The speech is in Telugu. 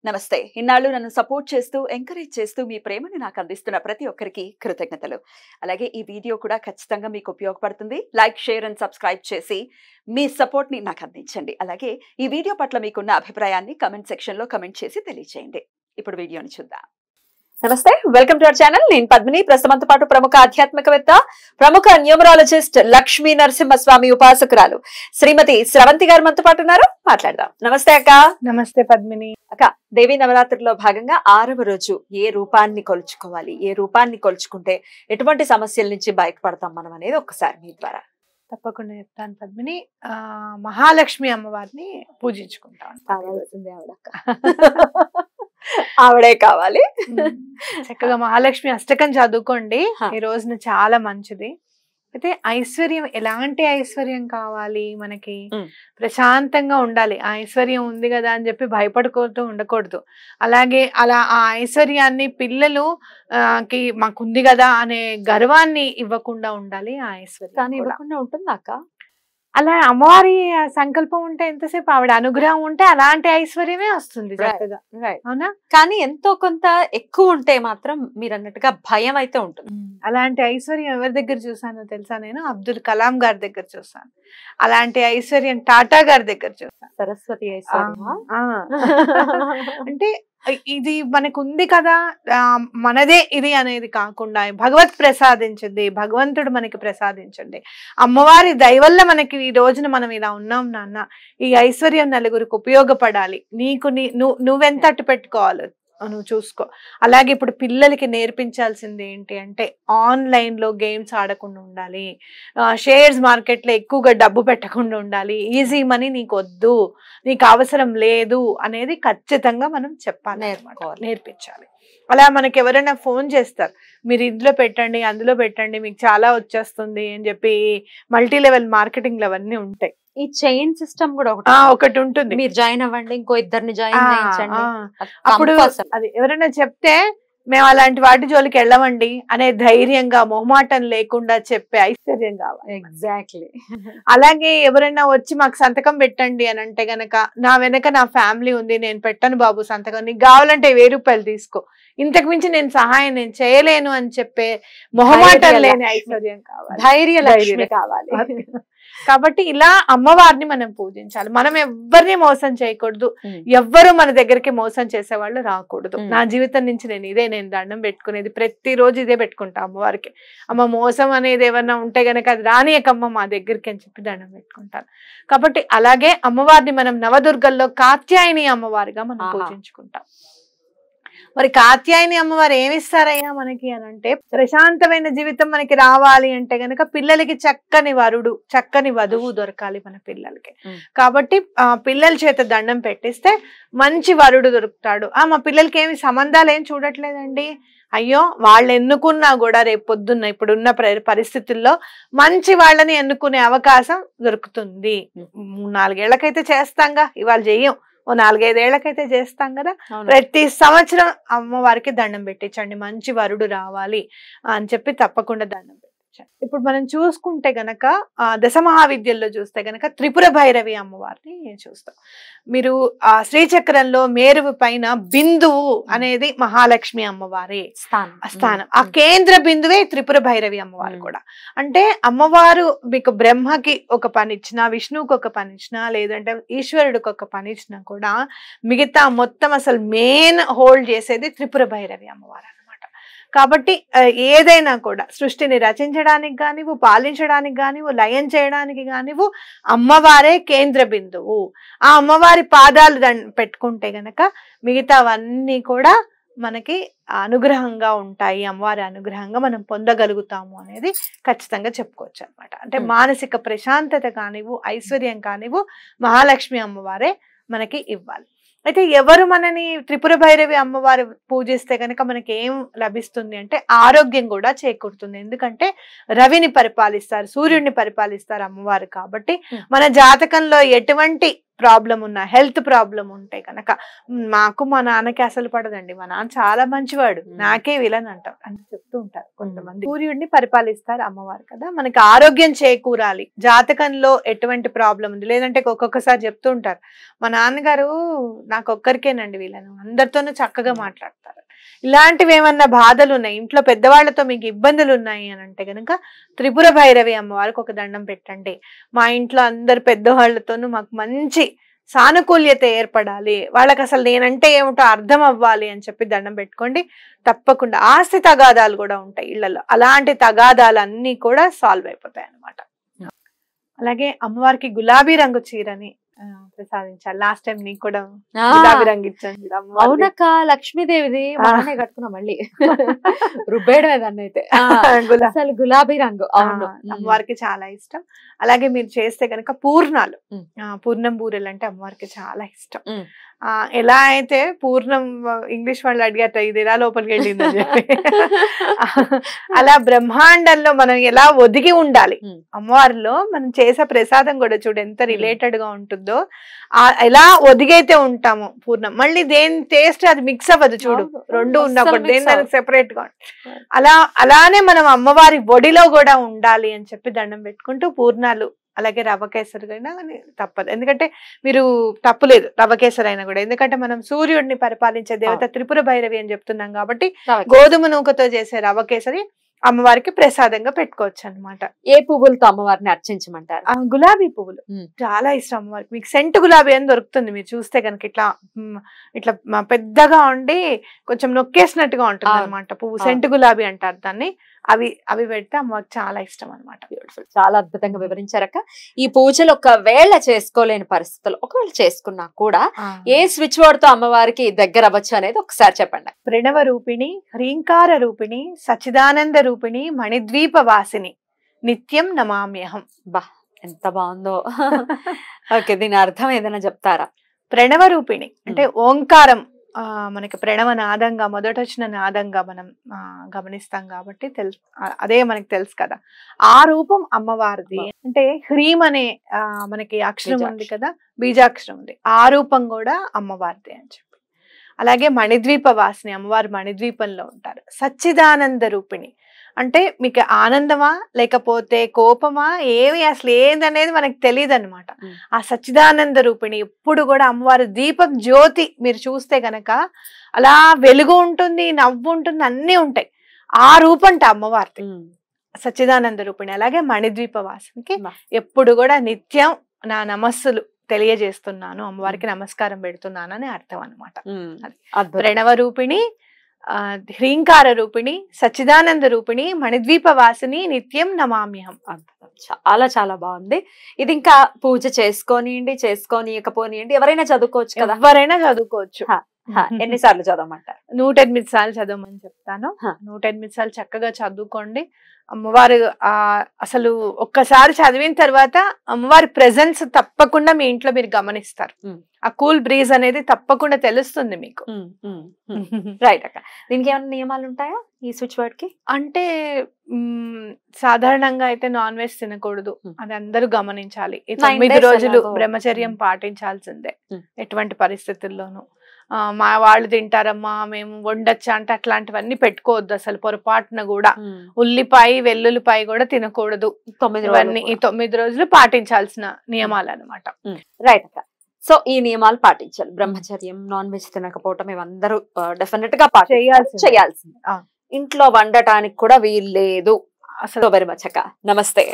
నమస్తే. ఇన్నాళ్ళు నన్ను సపోర్ట్ చేస్తూ, ఎంకరేజ్ చేస్తూ మీ ప్రేమని నాకు అందిస్తున్న ప్రతి ఒక్కరికి కృతజ్ఞతలు. అలాగే ఈ వీడియో కూడా ఖచ్చితంగా మీకు ఉపయోగపడుతుంది. లైక్, షేర్ అండ్ సబ్స్క్రైబ్ చేసి మీ సపోర్ట్‌ని నాకు అందించండి. అలాగే ఈ వీడియో పట్ల మీకున్న అభిప్రాయాన్ని కామెంట్ సెక్షన్‌లో కామెంట్ చేసి తెలియజేయండి. ఇప్పుడు వీడియోని చూద్దాం. నమస్తే, వెల్కమ్ టు అవర్ ఛానల్. నేను పద్మిని. ప్రస్తుతంతో పాటు ప్రముఖ ఆధ్యాత్మికవేత్త, ప్రముఖ న్యూమరాలజిస్ట్, లక్ష్మీ నరసింహస్వామి ఉపాసకురాలు శ్రీమతి స్రవంతి గారు మనతో పాటు ఉన్నారు. మాట్లాడదాం. నమస్తే అక్క. నమస్తే పద్మిని. అక్క, దేవీ నవరాత్రిలో భాగంగా 6వ రోజు ఏ రూపాన్ని కొలుచుకోవాలి, ఏ రూపాన్ని కొలుచుకుంటే ఎటువంటి సమస్యల నుంచి బయటపడతాం మనం అనేది ఒక్కసారి మీ ద్వారా. తప్పకుండా చెప్తాను పద్మిని. మహాలక్ష్మి అమ్మవారిని పూజించుకుంటాను. కావాల్సిందే ఆవిడక్క. ఆవిడే కావాలి. చక్కగా మహాలక్ష్మి అష్టకం చదువుకోండి. ఈ రోజున చాలా మంచిది. అయితే ఐశ్వర్యం, ఎలాంటి ఐశ్వర్యం కావాలి మనకి? ప్రశాంతంగా ఉండాలి. ఆ ఐశ్వర్యం ఉంది కదా అని చెప్పి భయపడుకుంటూ ఉండకూడదు. అలాగే అలా ఆ ఐశ్వర్యాన్ని పిల్లలు కి మాకుంది కదా అనే గర్వాన్ని ఇవ్వకుండా ఉండాలి. ఆ ఐశ్వర్యం కానీ ఇవ్వకుండా ఉంటుందా అక్క? అలా అమ్మవారి సంకల్పం ఉంటే, ఎంతసేపు ఆవిడ అనుగ్రహం ఉంటే అలాంటి ఐశ్వర్యమే వస్తుంది చక్కగా. అవునా? కానీ ఎంతో కొంత ఎక్కువ ఉంటే మాత్రం మీరు అన్నట్టుగా భయం అయితే ఉంటుంది. అలాంటి ఐశ్వర్యం ఎవరి దగ్గర చూసానో తెలుసా? నేను అబ్దుల్ కలాం గారి దగ్గర చూసాను. అలాంటి ఐశ్వర్యం టాటా గారి దగ్గర చూసాను. సరస్వతి ఐశ్వర్యం. అంటే ఇది మనకు ఉంది కదా, మనదే ఇది అనేది కాకుండా భగవత్ ప్రసాదించింది, భగవంతుడు మనకి ప్రసాదించండి. అమ్మవారి దయ వల్ల మనకి ఈ రోజున మనం ఇలా ఉన్నాం నాన్న. ఈ ఐశ్వర్యం నలుగురికి ఉపయోగపడాలి. నీకు నువ్వెంత అట్టు పెట్టుకోవాలి నువ్వు చూసుకో. అలాగే ఇప్పుడు పిల్లలకి నేర్పించాల్సింది ఏంటి అంటే, ఆన్లైన్లో గేమ్స్ ఆడకుండా ఉండాలి, షేర్స్ మార్కెట్లో ఎక్కువగా డబ్బు పెట్టకుండా ఉండాలి, ఈజీ మనీ నీకు వద్దు, నీకు అవసరం లేదు అనేది ఖచ్చితంగా మనం చెప్పాలి, నేర్పించాలి. అలా మనకి ఎవరైనా ఫోన్ చేస్తారు, మీరు ఇందులో పెట్టండి, అందులో పెట్టండి, మీకు చాలా వచ్చేస్తుంది అని చెప్పి మల్టీ లెవెల్ మార్కెటింగ్ అవన్నీ ఉంటాయి. ఈ చైన్ సిస్టమ్ కూడా ఒకటి ఉంటుంది. మీరు జాయిన్ అవ్వండి, ఇంకో ఇద్దరిని జాయిన్ చేయించండి. అప్పుడు అది ఎవరైనా చెప్తే మేము అలాంటి వాటి జోలికి వెళ్ళమండి అనే ధైర్యంగా, మొహమాటం లేకుండా చెప్పే ఐశ్వర్యం కావాలి. ఎగ్జాక్ట్లీ. అలాగే ఎవరైనా వచ్చి మాకు సంతకం పెట్టండి అని అంటే గనక, నా వెనక నా ఫ్యామిలీ ఉంది, నేను పెట్టను బాబు సంతకం, నీకు కావాలంటే 1000 రూపాయలు తీసుకో, ఇంతకు మించి నేను సహాయం నేను చేయలేను అని చెప్పే మొహమాటం లేని ఐశ్వర్యం కావాలి, ధైర్యం కావాలి. కాబట్టి ఇలా అమ్మవారిని మనం పూజించాలి. మనం ఎవరిని మోసం చేయకూడదు, ఎవ్వరు మన దగ్గరికి మోసం చేసేవాళ్ళు రాకూడదు. నా జీవితం నుంచి నేను దండం పెట్టుకునేది, ప్రతిరోజు ఇదే పెట్టుకుంటా అమ్మవారికి. అమ్మ మోసం అనేది ఏమన్నా ఉంటే గనక అది రానియకమ్మ మా దగ్గరికి అని చెప్పి దండం పెట్టుకుంటాను. కాబట్టి అలాగే అమ్మవారిని మనం నవదుర్గల్లో కాత్యాయని అమ్మవారిగా మనం పూజించుకుంటాం. మరి కాత్యాయని అమ్మవారు ఏమిస్తారయ్యా మనకి అని అంటే, ప్రశాంతమైన జీవితం మనకి రావాలి అంటే గనక పిల్లలకి చక్కని వరుడు, చక్కని వధువు దొరకాలి మన పిల్లలకి. కాబట్టి పిల్లల చేత దండం పెట్టిస్తే మంచి వరుడు దొరుకుతాడు. మా పిల్లలకి ఏమి సంబంధాలు ఏం చూడట్లేదండి, అయ్యో వాళ్ళు ఎన్నుకున్నా కూడా రేపు పొద్దున్న ఇప్పుడున్న పరిస్థితుల్లో మంచి వాళ్ళని ఎన్నుకునే అవకాశం దొరుకుతుంది. 3-4 ఏళ్లకైతే చేస్తాంగా, ఇవాళ చెయ్యం, 4-5 ఏళ్లకైతే చేస్తాం కదా. ప్రతి సంవత్సరం అమ్మవారికి దండం పెట్టించండి, మంచి వరుడు రావాలి అని చెప్పి తప్పకుండా దండం పెట్టించండి. ఇప్పుడు మనం చూసుకుంటే గనక దశమహావిద్యల్లో చూస్తే గనక త్రిపుర భైరవి అమ్మవారిని చూస్తాం. మీరు శ్రీచక్రంలో మేరువు పైన బిందువు అనేది మహాలక్ష్మి అమ్మవారి స్థానం. ఆ కేంద్ర బిందువే త్రిపుర భైరవి అమ్మవారు కూడా. అంటే అమ్మవారు మీకు బ్రహ్మకి ఒక పని ఇచ్చినా, విష్ణువుకి ఒక పని ఇచ్చినా, లేదంటే ఈశ్వరుడికి ఒక పని ఇచ్చినా కూడా మిగతా మొత్తం అసలు మెయిన్ హోల్డ్ చేసేది త్రిపుర భైరవి అమ్మవారు. కాబట్టి ఏదైనా కూడా సృష్టిని రచించడానికి కానివ్వు, పాలించడానికి కానివ్వు, లయం చేయడానికి కానివ్వు అమ్మవారే కేంద్ర బిందువు. ఆ అమ్మవారి పాదాలు పెట్టుకుంటే గనక మిగతావన్నీ కూడా మనకి అనుగ్రహంగా ఉంటాయి, అమ్మవారి అనుగ్రహంగా మనం పొందగలుగుతాము అనేది ఖచ్చితంగా చెప్పుకోవచ్చు అనమాట. అంటే మానసిక ప్రశాంతత కానివ్వు, ఐశ్వర్యం కానివ్వు మహాలక్ష్మి అమ్మవారే మనకి ఇవ్వాలి. అయితే ఎవరు మనని త్రిపుర భైరవి అమ్మవారు పూజిస్తే కనుక మనకి ఏం లభిస్తుంది అంటే ఆరోగ్యం కూడా చేకూరుతుంది. ఎందుకంటే రవిని పరిపాలిస్తారు, సూర్యుడిని పరిపాలిస్తారు అమ్మవారు. కాబట్టి మన జాతకంలో ఎటువంటి ప్రాబ్లం ఉన్నా, హెల్త్ ప్రాబ్లం ఉంటే కనుక, మాకు మా నాన్నకి అసలు పడదండి, మా నాన్న చాలా మంచివాడు, నాకే విలన్ అంటారు అని చెప్తూ ఉంటారు కొంతమంది. సూర్యుడిని పరిపాలిస్తారు అమ్మవారు కదా, మనకి ఆరోగ్యం చేకూరాలి, జాతకంలో ఎటువంటి ప్రాబ్లం ఉంది, లేదంటే ఒక్కొక్కసారి చెప్తూ ఉంటారు మా నాన్నగారు నాకు ఒక్కరికేనండి విలను, అందరితోనూ చక్కగా మాట్లాడతారు. ఇలాంటివి ఏమన్నా బాధలు ఉన్నాయి, ఇంట్లో పెద్దవాళ్లతో మీకు ఇబ్బందులు ఉన్నాయి అని అంటే కనుక త్రిపుర భైరవి అమ్మవారికి ఒక దండం పెట్టండి. మా ఇంట్లో అందరు పెద్దవాళ్లతోనూ మాకు మంచి సానుకూల్యత ఏర్పడాలి, వాళ్ళకి అసలు నేనంటే ఏమిటో అర్థం అవ్వాలి అని చెప్పి దండం పెట్టుకోండి. తప్పకుండా ఆస్తి తగాదాలు కూడా ఉంటాయి ఇళ్లలో, అలాంటి తగాదాలన్నీ కూడా సాల్వ్ అయిపోతాయి అన్నమాట. అలాగే అమ్మవారికి గులాబీ రంగు చీరని ప్రసాదించాలి. లాస్ట్ టైం నీకు కూడా గులాబీ రంగు ఇచ్చాను. అవునక్క, లక్ష్మీదేవిది మననే కట్టుకున్నా మళ్ళీ రుబ్బేయడమే దాన్ని అయితే. అసలు గులాబీ రంగు అవును, అమ్మవారికి చాలా ఇష్టం. అలాగే మీరు చేస్తే కనుక పూర్ణాలు, పూర్ణం బూరెలు అంటే అమ్మవారికి చాలా ఇష్టం. ఎలా అయితే పూర్ణం ఇంగ్లీష్ వాళ్ళు అడిగారు ఇది ఎలా లోపలికి వెళ్ళిందని చెప్పి, అలా బ్రహ్మాండంలో మనం ఎలా ఒదిగి ఉండాలి, అమ్మవారిలో మనం చేసే ప్రసాదం కూడా చూడు ఎంత రిలేటెడ్ గా ఉంటుందో, ఎలా ఒదిగైతే ఉంటామో పూర్ణం, మళ్ళీ దేని టేస్ట్ అది మిక్స్ అవ్వదు చూడు, రెండు ఉన్నప్పుడు దేని దానికి సెపరేట్ గా అలానే మనం అమ్మవారి ఒడిలో కూడా ఉండాలి అని చెప్పి దండం పెట్టుకుంటూ పూర్ణాలు, అలాగే రవ్వ కేసరి అయినా తప్పదు, ఎందుకంటే మీరు తప్పులేదు రవ్వ కేసరి అయినా కూడా, ఎందుకంటే మనం సూర్యుడిని పరిపాలించే దేవత త్రిపుర భైరవి అని చెప్తున్నాం కాబట్టి గోధుమ నూకతో చేసే రవ్వ కేసరి అమ్మవారికి ప్రసాదంగా పెట్టుకోవచ్చు అన్నమాట. ఏ పువ్వులతో అమ్మవారిని అర్చించమంటారు? గులాబీ పువ్వులు చాలా ఇష్టం అమ్మవారికి. మీకు సెంటు గులాబీ అని దొరుకుతుంది, మీరు చూస్తే కనుక ఇట్లా ఇట్లా పెద్దగా ఉండి కొంచెం నొక్కేసినట్టుగా ఉంటుంది అనమాట పువ్వు, సెంటు గులాబీ అంటారు దాన్ని. అవి పెడితే అమ్మవారికి చాలా ఇష్టం అనమాట. బ్యూటిఫుల్, చాలా అద్భుతంగా వివరించారక్క. ఈ పూజలు ఒకవేళ చేసుకోలేని పరిస్థితులు, ఒకవేళ చేసుకున్నా కూడా ఏ స్విచ్ వర్డ్ తో అమ్మవారికి దగ్గర అవ్వచ్చు అనేది ఒకసారి చెప్పండి. ప్రణవ రూపిణి, హ్రీంకార రూపిణి, సచిదానంద రూపిణి, మణిద్వీప వాసిని, నిత్యం నమామ్యహం. బా ఎంత బాగుందో. ఓకే, దీని అర్థం ఏదైనా చెప్తారా? ప్రణవ రూపిణి అంటే ఓంకారం, మనకి ప్రణవ నాదంగా మొదట వచ్చిన నాదంగా మనం గమనిస్తాం కాబట్టి తెలుసు, అదే మనకి తెలుసు కదా. ఆ రూపం అమ్మవారిది. అంటే హ్రీం అనే మనకి అక్షరం ఉంది కదా, బీజాక్షరం ఉంది, ఆ రూపం కూడా అమ్మవారిది అని చెప్పి. అలాగే మణిద్వీప వాసిని, అమ్మవారు మణిద్వీపంలో ఉంటారు. సచ్చిదానంద రూపిణి అంటే మీకు ఆనందమా లేకపోతే కోపమా ఏమి అసలు ఏందనేది మనకు తెలియదు అనమాట. ఆ సచ్చిదానంద రూపిణి ఎప్పుడు కూడా అమ్మవారి దీపం జ్యోతి, మీరు చూస్తే గనక అలా వెలుగు ఉంటుంది, నవ్వు ఉంటుంది, అన్నీ ఉంటాయి. ఆ రూపంట అమ్మవారిది సచ్చిదానంద రూపిణి. అలాగే మణిద్వీప వాసినికి ఎప్పుడు కూడా నిత్యం నా నమస్సులు తెలియజేస్తున్నాను, అమ్మవారికి నమస్కారం పెడుతున్నాను అని అర్థం అనమాట. ప్రణవ రూపిణి, హ్రీంకార రూపిణి, సచ్చిదానంద రూపిణి, మణిద్వీప వాసిని, నిత్యం నమామ్యహం. చాలా చాలా బాగుంది. ఇది ఇంకా పూజ చేసుకోనియండి, చేసుకోనియకపోనియండి, ఎవరైనా చదువుకోవచ్చు కదా? ఎవరైనా చదువుకోవచ్చు. ఎన్నిసార్లు చదవమంటారు? 108 సార్లు చదవమని చెప్తాను. 108 సార్లు చక్కగా చదువుకోండి. అమ్మవారు అసలు ఒక్కసారి చదివిన తర్వాత అమ్మవారి ప్రెజెన్స్ తప్పకుండా మీ ఇంట్లో మీరు గమనిస్తారు. ఆ కూల్ బ్రీజ్ అనేది తప్పకుండా తెలుస్తుంది మీకు. రైట్ అక్క. దీనికి ఏమైనా నియమాలు ఉంటాయా ఈ స్విచ్ వర్డ్ కి? అంటే సాధారణంగా అయితే నాన్ వెజ్ తినకూడదు, అది అందరూ గమనించాలి. 9 రోజులు బ్రహ్మచర్యం పాటించాల్సిందే ఎటువంటి పరిస్థితుల్లోనూ. మా వాళ్ళు తింటారమ్మా మేము వండొచ్చా అంటే అట్లాంటివన్నీ పెట్టుకోవద్దు అసలు పొరపాటున కూడా. ఉల్లిపాయ వెల్లుల్లిపాయ కూడా తినకూడదు. ఇవన్నీ ఈ 9 రోజులు పాటించాల్సిన నియమాలు అనమాట. రైట్ అక్క. సో ఈ నియమాలు పాటించాలి. బ్రహ్మచర్యం, నాన్ వెజ్ తినకపోవటం ఇవందరూ డెఫినెట్ గా చేయాల్సింది. ఇంట్లో వండటానికి కూడా వీల్లేదు. అసలు వెరీ మచ్ అక్క. నమస్తే.